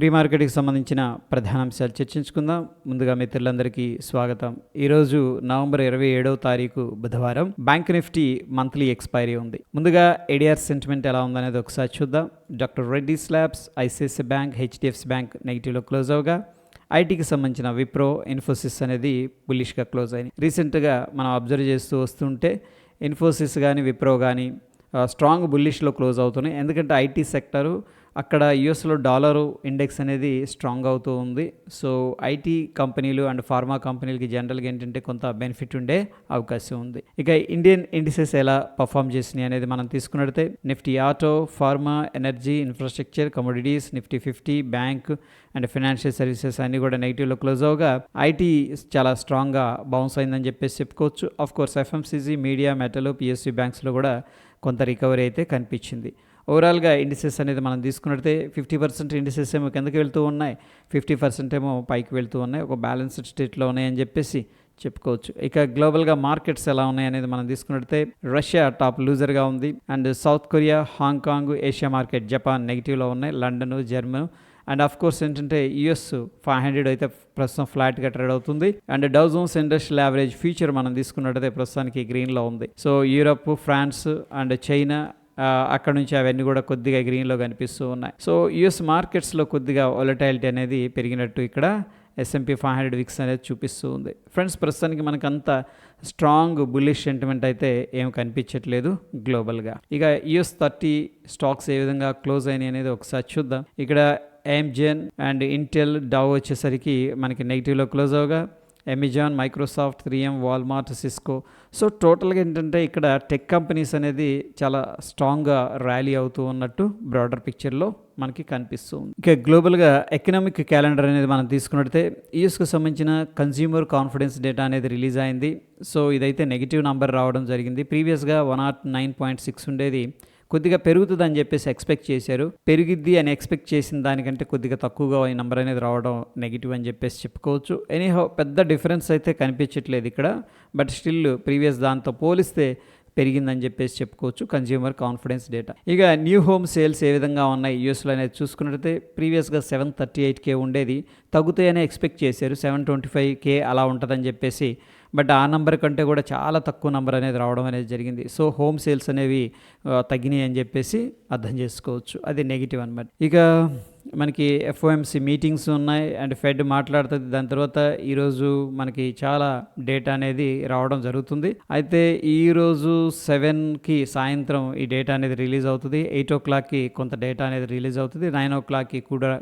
Pre మార్కెట్కి సంబంధించిన ప్రధాన అంశాలు చర్చించుకుందాం. ముందుగా మిత్రులందరికీ స్వాగతం. ఈరోజు నవంబర్ 27వ తారీఖు బుధవారం. బ్యాంక్ నిఫ్టీ మంత్లీ ఎక్స్పైరీ ఉంది. ముందుగా ఏడిఆర్ సెంటిమెంట్ ఎలా ఉందనేది ఒకసారి చూద్దాం. Doctor Reddy's labs, ICICI bank, HDFC bank నెగిటివ్లో క్లోజ్ అవగా, ఐటీకి సంబంధించిన విప్రో, ఇన్ఫోసిస్ అనేది బుల్లిష్గా క్లోజ్ అయింది. రీసెంట్గా మనం అబ్జర్వ్ చేస్తూ వస్తుంటే ఇన్ఫోసిస్ కానీ విప్రో కానీ స్ట్రాంగ్ బుల్లిష్లో క్లోజ్ అవుతున్నాయి. ఎందుకంటే ఐటీ సెక్టరు అక్కడ యుఎస్లో డాలరు ఇండెక్స్ అనేది స్ట్రాంగ్ అవుతూ ఉంది. సో ఐటీ కంపెనీలు అండ్ ఫార్మా కంపెనీలకి జనరల్గా ఏంటంటే కొంత బెనిఫిట్ ఉండే అవకాశం ఉంది. ఇక ఇండియన్ ఇండిసెస్ ఎలా పర్ఫామ్ చేసినాయి అనేది మనం తీసుకున్నట్లయితే Nifty auto, pharma, energy, infrastructure, commodities, Nifty 50, bank and financial services అన్నీ కూడా నెగిటివ్లో క్లోజ్ అవగా ఐటీ చాలా స్ట్రాంగ్గా బౌన్స్ అయిందని చెప్పేసి చెప్పుకోవచ్చు. Of course FMCG, media, metal, PSU బ్యాంక్స్లో కూడా కొంత రికవరీ అయితే కనిపించింది. ఓవరాల్గా ఇండిసెస్ అనేది మనం తీసుకున్నట్లయితే 50% ఇండిసెస్ ఏమో కిందకి వెళ్తూ ఉన్నాయి, 50% ఏమో పైకి వెళ్తూ ఉన్నాయి. ఒక బ్యాలెన్స్డ్ స్టేట్లో ఉన్నాయని చెప్పేసి చెప్పుకోవచ్చు. ఇక గ్లోబల్గా మార్కెట్స్ ఎలా ఉన్నాయి అనేది మనం తీసుకున్నట్లయితే రష్యా టాప్ లూజర్గా ఉంది. And South Korea, Hong Kong, Asia market, Japan నెగిటివ్లో ఉన్నాయి. London, Germany and of course ఏంటంటే యుఎస్ 500 అయితే ప్రస్తుతం ఫ్లాట్గా ట్రేడ్ అవుతుంది. And Dow Jones industrial average future మనం తీసుకున్నట్టయితే ప్రస్తుతానికి గ్రీన్లో ఉంది. So Europe, France and China అక్కడ నుంచి అవన్నీ కూడా కొద్దిగా గ్రీన్లో కనిపిస్తూ ఉన్నాయి. సో యుఎస్ మార్కెట్స్లో కొద్దిగా వొలటైలిటీ అనేది పెరిగినట్టు ఇక్కడ S&P 500 విక్స్ అనేది చూపిస్తూ ఉంది. ఫ్రెండ్స్, ప్రస్తుతానికి మనకు అంత స్ట్రాంగ్ బుల్లిష్ సెంటిమెంట్ అయితే ఏం కనిపించట్లేదు గ్లోబల్గా. ఇక US 30 స్టాక్స్ ఏ విధంగా క్లోజ్ అయినాయి అనేది ఒకసారి చూద్దాం. ఇక్కడ AMGN అండ్ ఇంటెల్, డౌ వచ్చేసరికి మనకి నెగిటివ్లో క్లోజ్ అవగా, Amazon, Microsoft, 3M, Walmart, Cisco. So టోటల్గా ఏంటంటే ఇక్కడ టెక్ కంపెనీస్ అనేది చాలా స్ట్రాంగ్గా ర్యాలీ అవుతూ ఉన్నట్టు బ్రాడర్ పిక్చర్లో మనకి కనిపిస్తుంది. ఇక గ్లోబల్గా ఎకనామిక్ క్యాలెండర్ అనేది మనం తీసుకున్నట్లయితే యూఎస్కు సంబంధించిన కన్స్యూమర్ కాన్ఫిడెన్స్ డేటా అనేది రిలీజ్ అయింది. సో ఇదైతే నెగిటివ్ నంబర్ రావడం జరిగింది. ప్రీవియస్గా 109.6 ఉండేది, కొద్దిగా పెరుగుతుందని చెప్పేసి ఎక్స్పెక్ట్ చేశారు. పెరిగిద్ది అని ఎక్స్పెక్ట్ చేసిన దానికంటే కొద్దిగా తక్కువగా ఈ నెంబర్ అనేది రావడం నెగిటివ్ అని చెప్పేసి చెప్పుకోవచ్చు. ఎనీహౌ పెద్ద డిఫరెన్స్ అయితే కనిపించట్లేదు ఇక్కడ, బట్ స్టిల్ ప్రీవియస్ దాంతో పోలిస్తే పెరిగిందని చెప్పేసి చెప్పుకోవచ్చు కన్స్యూమర్ కాన్ఫిడెన్స్ డేటా. ఇక న్యూ హోమ్ సేల్స్ ఏ విధంగా ఉన్నాయి యూఎస్లో అనేది చూసుకున్నట్లయితే ప్రీవియస్గా 738K ఉండేది, తగ్గుతాయని ఎక్స్పెక్ట్ చేశారు. 725K అలా ఉంటుందని చెప్పేసి, బట్ ఆ నెంబర్ కంటే కూడా చాలా తక్కువ నెంబర్ అనేది రావడం అనేది జరిగింది. సో హోమ్ సేల్స్ అనేవి తగ్గినాయి అని చెప్పేసి అర్థం చేసుకోవచ్చు. అది నెగిటివ్ అన్నమాట. ఇక మనకి FOMC మీటింగ్స్ ఉన్నాయి అండ్ ఫెడ్ మాట్లాడుతుంది. దాని తర్వాత ఈరోజు మనకి చాలా డేటా అనేది రావడం జరుగుతుంది. అయితే ఈరోజు 7కి సాయంత్రం ఈ డేటా అనేది రిలీజ్ అవుతుంది. 8 o'clockకి కొంత డేటా అనేది రిలీజ్ అవుతుంది. 9 o'clockకి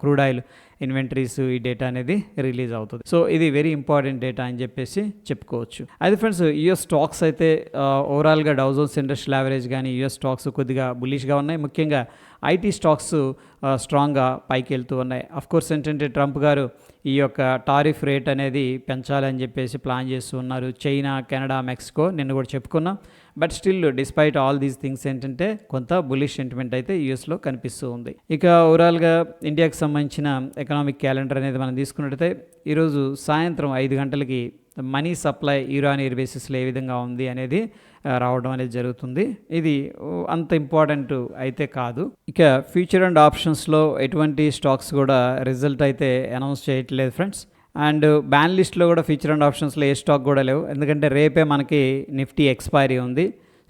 క్రూడ్ ఆయిల్ ఇన్వెంటరీస్ ఈ డేటా అనేది రిలీజ్ అవుతుంది. సో ఇది వెరీ ఇంపార్టెంట్ డేటా అని చెప్పేసి చెప్పుకోవచ్చు. అయితే ఫ్రెండ్స్, యుఎస్ స్టాక్స్ అయితే ఓవరాల్గా డౌ జోన్స్ ఇండస్ట్రియల్ యావరేజ్ కానీ యుఎస్ స్టాక్స్ కొద్దిగా బుల్లిష్గా ఉన్నాయి. ముఖ్యంగా ఐటీ స్టాక్స్ స్ట్రాంగ్గా పైకి వెళ్తూ ఉన్నాయి. అఫ్కోర్స్ ఏంటంటే ట్రంప్ గారు ఈ యొక్క టారిఫ్ రేట్ అనేది పెంచాలని చెప్పేసి ప్లాన్ చేస్తూ ఉన్నారు. చైనా, కెనడా, మెక్సికో నిన్న కూడా చెప్పుకున్నాం. But still despite all these things ఏంటంటే కొంత బుల్లిష్ సెంటిమెంట్ అయితే యూఎస్లో కనిపిస్తూ ఉంది. ఇక ఓవరాల్గా ఇండియాకి సంబంధించిన ఎకనామిక్ క్యాలెండర్ అనేది మనం తీసుకున్నట్టయితే ఈరోజు సాయంత్రం 5 గంటలకి మనీ సప్లై ఇరాన్ ఇయర్ బేసిస్లో ఏ విధంగా ఉంది అనేది రావడం అనేది జరుగుతుంది. ఇది అంత ఇంపార్టెంట్ అయితే కాదు. ఇక ఫ్యూచర్ అండ్ ఆప్షన్స్లో ఎటువంటి స్టాక్స్ కూడా రిజల్ట్ అయితే అనౌన్స్ చేయట్లేదు ఫ్రెండ్స్. అండ్ బ్యాన్ లిస్ట్లో కూడా ఫ్యూచర్ అండ్ ఆప్షన్స్లో ఏ స్టాక్ కూడా లేవు, ఎందుకంటే రేపే మనకి నిఫ్టీ ఎక్స్పైరీ ఉంది.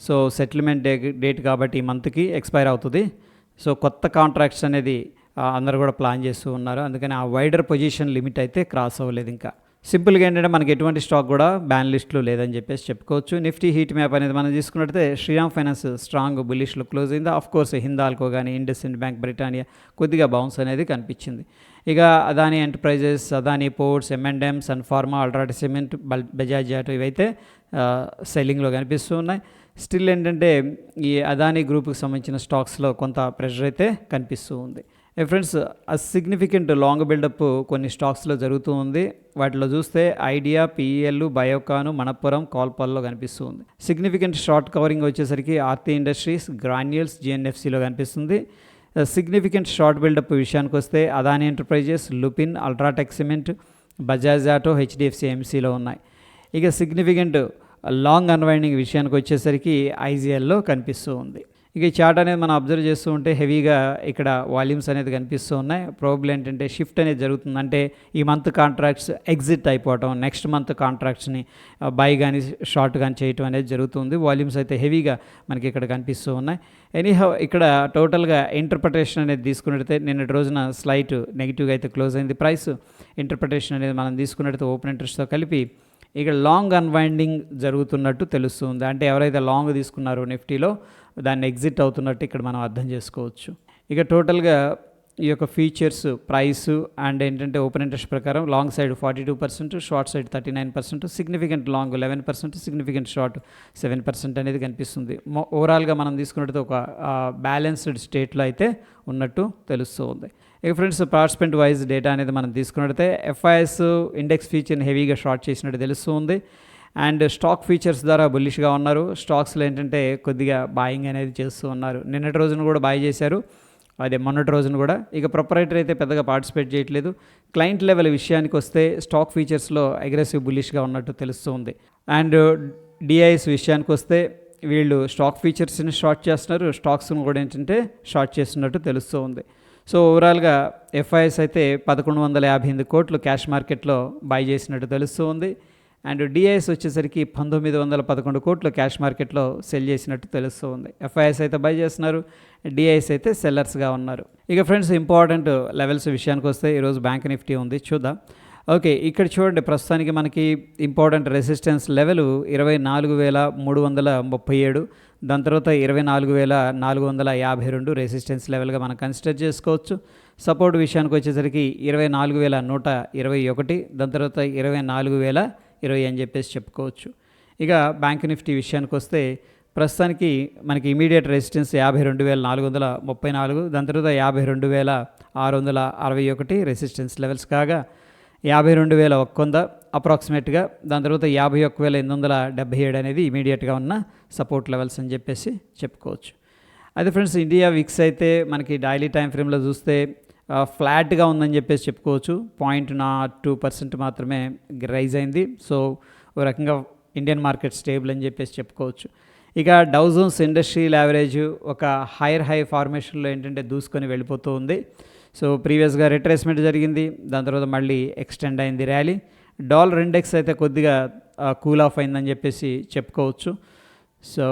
సో సెటిల్మెంట్ డేట్ కాబట్టి ఈ మంత్కి ఎక్స్పైర్ అవుతుంది. సో కొత్త కాంట్రాక్ట్స్ అనేది అందరూ కూడా ప్లాన్ చేస్తూ ఉన్నారు. అందుకని ఆ వైడర్ పొజిషన్ లిమిట్ అయితే క్రాస్ అవ్వలేదు. ఇంకా సింపుల్గా ఏంటంటే మనకి ఎటువంటి స్టాక్ కూడా బ్యాన్ లిస్ట్లో లేదని చెప్పేసి చెప్పుకోవచ్చు. నిఫ్టీ హీట్ మ్యాప్ అనేది మనం తీసుకున్నట్టయితే శ్రీరామ్ ఫైనాన్స్ స్ట్రాంగ్ బుల్లిష్లో క్లోజ్ అయింది. ఆఫ్ కోర్స్ హిందాల్కో కానీ ఇండస్ఇండ్ బ్యాంక్, బ్రిటానియా కొద్దిగా బౌన్స్ అనేది కనిపించింది. ఇక Adani enterprises, Adani ports, M&M, Sun Pharma, UltraTech cement, Bajaj auto ఇవైతే సెల్లింగ్లో కనిపిస్తూ ఉన్నాయి. స్టిల్ ఏంటంటే ఈ అదానీ గ్రూప్కి సంబంధించిన స్టాక్స్లో కొంత ప్రెషర్ అయితే కనిపిస్తూ ఉంది. ఫ్రెండ్స్, ఆ సిగ్నిఫికెంట్ లాంగ్ బిల్డప్ కొన్ని స్టాక్స్లో జరుగుతూ ఉంది. వాటిలో చూస్తే ఐడియా, PEL, బయోకాన్, మనప్పురం, కాల్పాల్లో కనిపిస్తూ ఉంది. సిగ్నిఫికెంట్ షార్ట్ కవరింగ్ వచ్చేసరికి ఆర్తి ఇండస్ట్రీస్, గ్రాన్యూల్స్, GNFCలో కనిపిస్తుంది. సిగ్నిఫికెంట్ షార్ట్ బిల్డప్ విషయానికి వస్తే Adani enterprises, Lupin, UltraTech cement, Bajaj auto, HDFC AMCలో ఉన్నాయి. ఇక సిగ్నిఫికెంట్ లాంగ్ అన్వైండింగ్ విషయానికి వచ్చేసరికి IGLలో కనిపిస్తూ ఉంది. ఇక ఈ చార్ట్ అనేది మనం అబ్జర్వ్ చేస్తూ ఉంటే హెవీగా ఇక్కడ వాల్యూమ్స్ అనేది కనిపిస్తూ ఉన్నాయి. ప్రాబబ్లీ ఏంటంటే షిఫ్ట్ అనేది జరుగుతుంది. అంటే ఈ మంత్ కాంట్రాక్ట్స్ ఎగ్జిట్ అయిపోవటం, నెక్స్ట్ మంత్ కాంట్రాక్ట్స్ని బై కానీ షార్ట్ కానీ చేయటం అనేది జరుగుతుంది. వాల్యూమ్స్ అయితే హెవీగా మనకి ఇక్కడ కనిపిస్తూ ఉన్నాయి. ఎనీహౌ ఇక్కడ టోటల్గా ఇంటర్ప్రిటేషన్ అనేది తీసుకున్నట్టయితే నిన్నటి రోజున స్లైట్ నెగిటివ్గా అయితే క్లోజ్ అయింది ప్రైస్. ఇంటర్ప్రిటేషన్ అనేది మనం తీసుకున్నట్టయితే ఓపెన్ ఇంట్రెస్ట్తో కలిపి ఇక్కడ లాంగ్ అన్వైండింగ్ జరుగుతున్నట్టు తెలుస్తుంది. అంటే ఎవరైతే లాంగ్ తీసుకున్నారో నిఫ్టీలో దాన్ని ఎగ్జిట్ అవుతున్నట్టు ఇక్కడ మనం అర్థం చేసుకోవచ్చు. ఇక టోటల్గా ఈ యొక్క ఫీచర్స్ ప్రైస్ అండ్ ఏంటంటే ఓపెన్ ఇంట్రెస్ట్ ప్రకారం long side 42%, short side 39%, significant long 11%, significant short 7% అనేది కనిపిస్తుంది. ఓవరాల్గా మనం తీసుకున్నట్టు ఒక బ్యాలెన్స్డ్ స్టేట్లో అయితే ఉన్నట్టు తెలుస్తూ ఉంది. ఇక ఫ్రెండ్స్ పార్టిసిపెంట్ వైజ్ డేటా అనేది మనం తీసుకున్నట్టయితే ఎఫ్ఐఎస్ ఇండెక్స్ ఫీచర్ని హెవీగా షార్ట్ చేసినట్టు తెలుస్తుంది. అండ్ స్టాక్ ఫీచర్స్ ద్వారా బుల్లిష్గా ఉన్నారు. స్టాక్స్లో ఏంటంటే కొద్దిగా బాయింగ్ అనేది చేస్తూ ఉన్నారు. నిన్నటి రోజున కూడా బాయ్ చేశారు, అదే మొన్నటి రోజున కూడా. ఇక ప్రొపరైటర్ అయితే పెద్దగా పార్టిసిపేట్ చేయట్లేదు. క్లయింట్ లెవెల్ విషయానికి వస్తే స్టాక్ ఫీచర్స్లో అగ్రెసివ్ బుల్లిష్గా ఉన్నట్టు తెలుస్తుంది. అండ్ డిఐఎస్ విషయానికి వస్తే వీళ్ళు స్టాక్ ఫీచర్స్ని షార్ట్ చేస్తున్నారు, స్టాక్స్ని కూడా ఏంటంటే షార్ట్ చేస్తున్నట్టు తెలుస్తూ ఉంది. సో ఓవరాల్గా ఎఫ్ఐఎస్ అయితే 1158 కోట్లు క్యాష్ మార్కెట్లో బై చేసినట్టు తెలుస్తూ ఉంది. అండ్ డిఐఎస్ వచ్చేసరికి 1911 కోట్లు క్యాష్ మార్కెట్లో సెల్ చేసినట్టు తెలుస్తూ ఉంది. ఎఫ్ఐఎస్ అయితే బై చేస్తున్నారు, డిఐఎస్ అయితే సెల్లర్స్గా ఉన్నారు. ఇక ఫ్రెండ్స్ ఇంపార్టెంట్ లెవెల్స్ విషయానికి వస్తే ఈరోజు బ్యాంక్ నిఫ్టీ ఉంది, చూద్దాం. ఓకే, ఇక్కడ చూడండి ప్రస్తుతానికి మనకి ఇంపార్టెంట్ రెసిస్టెన్స్ లెవెల్ 24,337, దాని తర్వాత 24,452 రెసిస్టెన్స్ లెవెల్గా మనం కన్సిడర్ చేసుకోవచ్చు. సపోర్ట్ విషయానికి వచ్చేసరికి 24,121, దాని తర్వాత 24,020 అని చెప్పేసి చెప్పుకోవచ్చు. ఇక బ్యాంక్ నిఫ్టీ విషయానికి వస్తే ప్రస్తుతానికి మనకి ఇమీడియట్ రెసిస్టెన్స్ 52,434, దాని తర్వాత 52,661 రెసిస్టెన్స్ లెవెల్స్ కాగా 52,100 అప్రాక్సిమేట్గా, దాని తర్వాత 51,877 అనేది ఇమీడియట్గా ఉన్న సపోర్ట్ లెవెల్స్ అని చెప్పేసి చెప్పుకోవచ్చు. అయితే ఫ్రెండ్స్ ఇండియా విక్స్ అయితే మనకి డైలీ టైం ఫ్రేమ్లో చూస్తే ఫ్లాట్గా ఉందని చెప్పేసి చెప్పుకోవచ్చు. 0.02% మాత్రమే రైజ్ అయింది. సో ఓ రకంగా ఇండియన్ మార్కెట్ స్టేబుల్ అని చెప్పేసి చెప్పుకోవచ్చు. ఇక డౌ జోన్స్ ఇండస్ట్రియల్ యావరేజ్ ఒక హై ఫార్మేషన్లో ఏంటంటే దూసుకొని వెళ్ళిపోతూ ఉంది. సో ప్రీవియస్గా రిట్రేస్మెంట్ జరిగింది, దాని తర్వాత మళ్ళీ ఎక్స్టెండ్ అయింది ర్యాలీ. డాలర్ ఇండెక్స్ అయితే కొద్దిగా కూల్ ఆఫ్ అయిందని చెప్పేసి చెప్పుకోవచ్చు. సో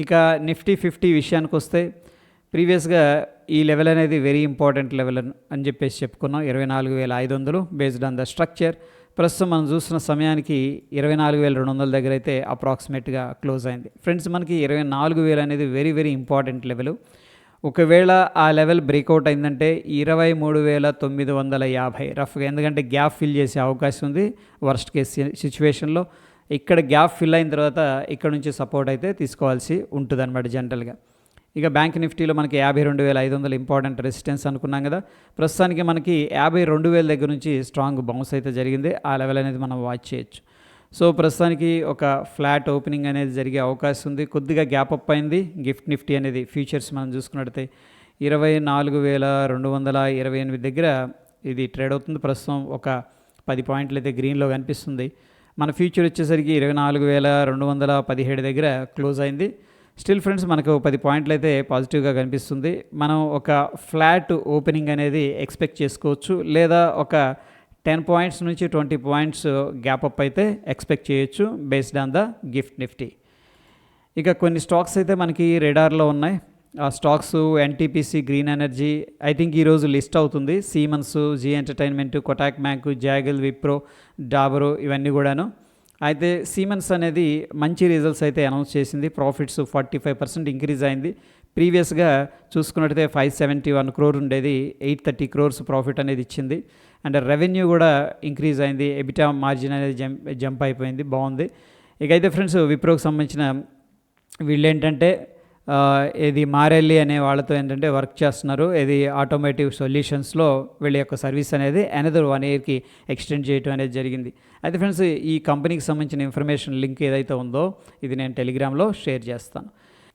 ఇక నిఫ్టీ 50 విషయానికి వస్తే ప్రీవియస్గా ఈ లెవెల్ అనేది వెరీ ఇంపార్టెంట్ లెవెల్ అని చెప్పేసి చెప్పుకున్నాం, 24,500 బేస్డ్ ఆన్ ద స్ట్రక్చర్. ప్రస్తుతం మనం చూస్తున్న సమయానికి 24,200 దగ్గర అయితే అప్రాక్సిమేట్గా క్లోజ్ అయింది. ఫ్రెండ్స్ మనకి 24,000 అనేది వెరీ ఇంపార్టెంట్ లెవెల్. ఒకవేళ ఆ లెవెల్ బ్రేక్అవుట్ అయిందంటే 23,950 రఫ్గా, ఎందుకంటే గ్యాప్ ఫిల్ చేసే అవకాశం ఉంది వర్స్ట్ కేస్ సిచ్యువేషన్లో. ఇక్కడ గ్యాప్ ఫిల్ అయిన తర్వాత ఇక్కడ నుంచి సపోర్ట్ అయితే తీసుకోవాల్సి ఉంటుంది అనమాట జనరల్గా. ఇక బ్యాంక్ నిఫ్టీలో మనకి 52,500 ఇంపార్టెంట్ రెసిస్టెన్స్ అనుకున్నాం కదా. ప్రస్తుతానికి మనకి 52,000 దగ్గర నుంచి స్ట్రాంగ్ బౌన్స్ అయితే జరిగింది. ఆ లెవెల్ అనేది మనం వాచ్ చేయొచ్చు. సో ప్రస్తుతానికి ఒక ఫ్లాట్ ఓపెనింగ్ అనేది జరిగే అవకాశం ఉంది. కొద్దిగా గ్యాప్ అప్ అయింది. గిఫ్ట్ నిఫ్టీ అనేది ఫ్యూచర్స్ మనం చూసుకున్నట్టయితే 24,228 దగ్గర ఇది ట్రేడ్ అవుతుంది. ప్రస్తుతం ఒక 10 పాయింట్లు అయితే గ్రీన్లో కనిపిస్తుంది. మన ఫ్యూచర్ వచ్చేసరికి 24,217 దగ్గర క్లోజ్ అయింది. స్టిల్ ఫ్రెండ్స్ మనకు 10 పాయింట్లు అయితే పాజిటివ్గా కనిపిస్తుంది. మనం ఒక ఫ్లాట్ ఓపెనింగ్ అనేది ఎక్స్పెక్ట్ చేసుకోవచ్చు, లేదా ఒక 10 పాయింట్స్ నుంచి 20 పాయింట్స్ గ్యాప్ అప్ అయితే ఎక్స్పెక్ట్ చేయొచ్చు based on the GIFT Nifty. ఇక కొన్ని స్టాక్స్ అయితే మనకి రెడార్లో ఉన్నాయి. ఆ stocks NTPC, green energy, I think ఈరోజు లిస్ట్ అవుతుంది. Siemens, Zee entertainment, Kotak bank, జాగల్, విప్రో, డాబరో ఇవన్నీ కూడాను. అయితే సీమన్స్ అనేది మంచి రిజల్ట్స్ అయితే అనౌన్స్ చేసింది. ప్రాఫిట్స్ 45% ఇంక్రీజ్ అయింది. ప్రీవియస్గా చూసుకున్నట్టయితే 571 crore ఉండేది, 830 crores ప్రాఫిట్ అనేది ఇచ్చింది. అండ్ రెవెన్యూ కూడా ఇంక్రీజ్ అయింది. ఎబిటా మార్జిన్ అనేది జంప్ అయిపోయింది, బాగుంది. ఇకైతే ఫ్రెండ్స్ విప్రోకి సంబంధించిన వీళ్ళు ఏంటంటే ఇది మారెల్లి అనే వాళ్ళతో ఏంటంటే వర్క్ చేస్తున్నారు. ఇది ఆటోమేటివ్ సొల్యూషన్స్లో వీళ్ళ యొక్క సర్వీస్ అనేది అనదర్ 1 yearకి ఎక్స్టెండ్ చేయడం అనేది జరిగింది. అయితే ఫ్రెండ్స్ ఈ కంపెనీకి సంబంధించిన ఇన్ఫర్మేషన్ లింక్ ఏదైతే ఉందో ఇది నేను టెలిగ్రామ్లో షేర్ చేస్తాను.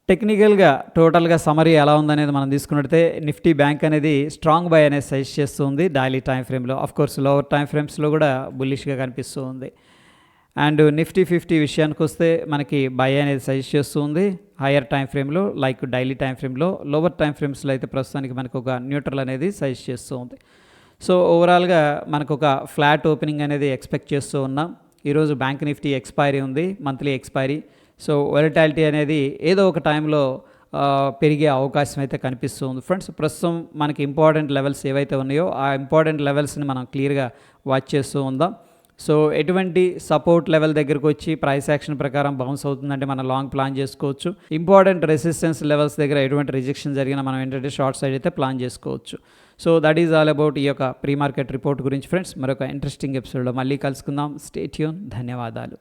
టెక్నికల్గా టోటల్గా సమరీ ఎలా ఉందనేది మనం తీసుకున్నట్టయితే నిఫ్టీ బ్యాంక్ అనేది స్ట్రాంగ్ బై అనేది సజెస్ట్ చేస్తుంది డైలీ టైం ఫ్రేమ్లో. ఆఫ్కోర్స్ లోవర్ టైం ఫ్రేమ్స్లో కూడా బుల్లిష్గా కనిపిస్తూ ఉంది. అండ్ నిఫ్టీ 50 విషయానికి వస్తే మనకి బై అనేది సజెస్ట్ చేస్తుంది హయ్యర్ టైం ఫ్రేమ్లో, లైక్ డైలీ టైం ఫ్రేమ్లో. లోవర్ టైం ఫ్రేమ్స్లో అయితే ప్రస్తుతానికి మనకు ఒక న్యూట్రల్ అనేది సజెస్ట్ చేస్తూ ఉంది. సో ఓవరాల్గా మనకు ఒక ఫ్లాట్ ఓపెనింగ్ అనేది ఎక్స్పెక్ట్ చేస్తూ ఉన్నాం. ఈరోజు బ్యాంక్ నిఫ్టీ ఎక్స్పైరీ ఉంది, మంత్లీ ఎక్స్పైరీ. సో వొలటాలిటీ అనేది ఏదో ఒక టైంలో పెరిగే అవకాశం అయితే కనిపిస్తూ ఉంది ఫ్రెండ్స్. ప్రస్తుతం మనకి ఇంపార్టెంట్ లెవెల్స్ ఏవైతే ఉన్నాయో ఆ ఇంపార్టెంట్ లెవెల్స్ని మనం క్లియర్గా వాచ్ చేస్తూ ఉందాం. సో ఎటువంటి సపోర్ట్ లెవెల్ దగ్గరకు వచ్చి ప్రైస్ యాక్షన్ ప్రకారం బౌన్స్ అవుతుందంటే మనం లాంగ్ ప్లాన్ చేసుకోవచ్చు. ఇంపార్టెంట్ రెసిస్టెన్స్ లెవెల్స్ దగ్గర ఎటువంటి రిజెక్షన్ జరిగినా మనం ఏంటంటే షార్ట్ సైడ్ అయితే ప్లాన్ చేసుకోవచ్చు. So that is all about ఈ యొక్క ప్రీ మార్కెట్ రిపోర్ట్ గురించి ఫ్రెండ్స్. మరొక ఇంట్రెస్టింగ్ ఎపిసోడ్లో మళ్ళీ కలుసుకుందాం. Stay tune. ధన్యవాదాలు.